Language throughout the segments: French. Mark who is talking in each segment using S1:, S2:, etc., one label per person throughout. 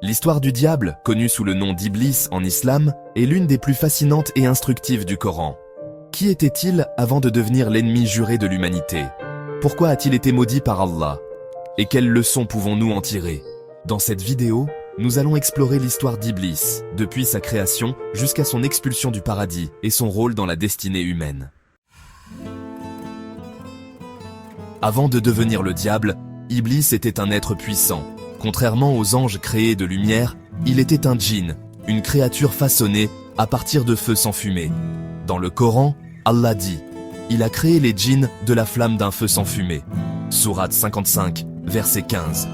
S1: L'histoire du diable, connue sous le nom d'Iblis en islam, est l'une des plus fascinantes et instructives du Coran. Qui était-il avant de devenir l'ennemi juré de l'humanité? Pourquoi a-t-il été maudit par Allah? Et quelles leçons pouvons-nous en tirer? Dans cette vidéo, nous allons explorer l'histoire d'Iblis, depuis sa création jusqu'à son expulsion du paradis et son rôle dans la destinée humaine. Avant de devenir le diable, Iblis était un être puissant. Contrairement aux anges créés de lumière, il était un djinn, une créature façonnée à partir de feu sans fumée. Dans le Coran, Allah dit « Il a créé les djinns de la flamme d'un feu sans fumée ». Sourate 55, verset 15.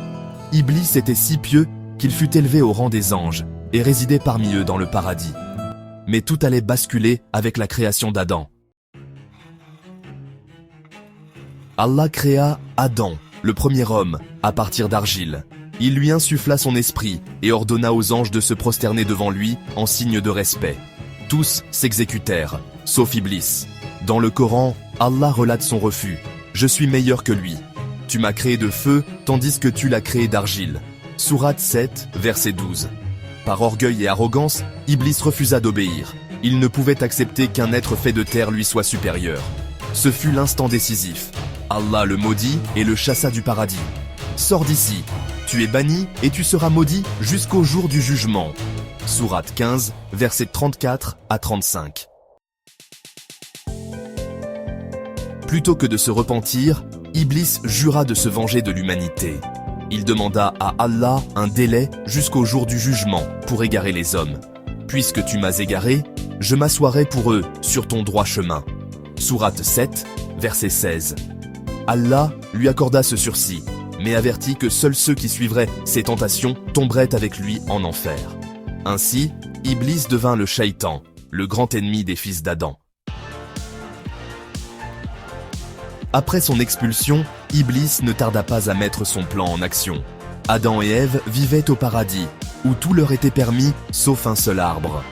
S1: Iblis était si pieux qu'il fut élevé au rang des anges et résidait parmi eux dans le paradis. Mais tout allait basculer avec la création d'Adam. Allah créa Adam, le premier homme, à partir d'argile. Il lui insuffla son esprit et ordonna aux anges de se prosterner devant lui en signe de respect. Tous s'exécutèrent, sauf Iblis. Dans le Coran, Allah relate son refus. « Je suis meilleur que lui. Tu m'as créé de feu, tandis que tu l'as créé d'argile. » Sourate 7, verset 12. Par orgueil et arrogance, Iblis refusa d'obéir. Il ne pouvait accepter qu'un être fait de terre lui soit supérieur. Ce fut l'instant décisif. Allah le maudit et le chassa du paradis. « Sors d'ici, tu es banni et tu seras maudit jusqu'au jour du jugement. » Sourate 15, versets 34 à 35. Plutôt que de se repentir, Iblis jura de se venger de l'humanité. Il demanda à Allah un délai jusqu'au jour du jugement pour égarer les hommes. « Puisque tu m'as égaré, je m'assoirai pour eux sur ton droit chemin. » Sourate 7, verset 16. Allah lui accorda ce sursis, mais avertit que seuls ceux qui suivraient ses tentations tomberaient avec lui en enfer. Ainsi, Iblis devint le Shaitan, le grand ennemi des fils d'Adam. Après son expulsion, Iblis ne tarda pas à mettre son plan en action. Adam et Ève vivaient au paradis, où tout leur était permis, sauf un seul arbre.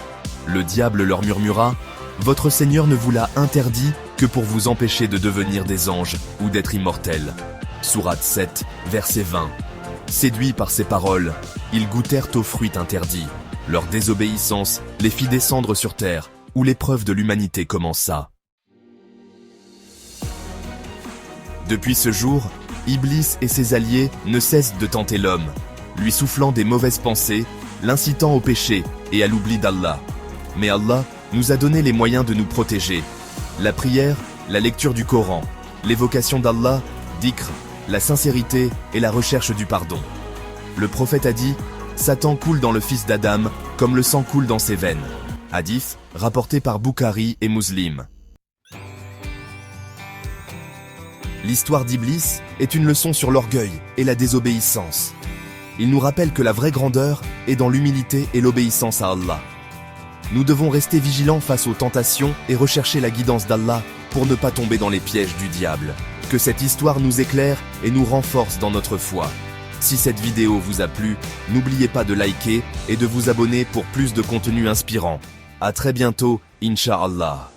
S1: Le diable leur murmura « Votre Seigneur ne vous l'a interdit que pour vous empêcher de devenir des anges ou d'être immortels. » Sourate 7, verset 20. Séduits par ces paroles, ils goûtèrent aux fruits interdits. Leur désobéissance les fit descendre sur terre, où l'épreuve de l'humanité commença. Depuis ce jour, Iblis et ses alliés ne cessent de tenter l'homme, lui soufflant des mauvaises pensées, l'incitant au péché et à l'oubli d'Allah. Mais Allah nous a donné les moyens de nous protéger. La prière, la lecture du Coran, l'évocation d'Allah, dhikr, la sincérité et la recherche du pardon. Le prophète a dit « Satan coule dans le fils d'Adam comme le sang coule dans ses veines ». Hadith rapporté par Bukhari et Muslim. L'histoire d'Iblis est une leçon sur l'orgueil et la désobéissance. Il nous rappelle que la vraie grandeur est dans l'humilité et l'obéissance à Allah. Nous devons rester vigilants face aux tentations et rechercher la guidance d'Allah pour ne pas tomber dans les pièges du diable. Que cette histoire nous éclaire et nous renforce dans notre foi. Si cette vidéo vous a plu, n'oubliez pas de liker et de vous abonner pour plus de contenu inspirant. À très bientôt, Inch'Allah.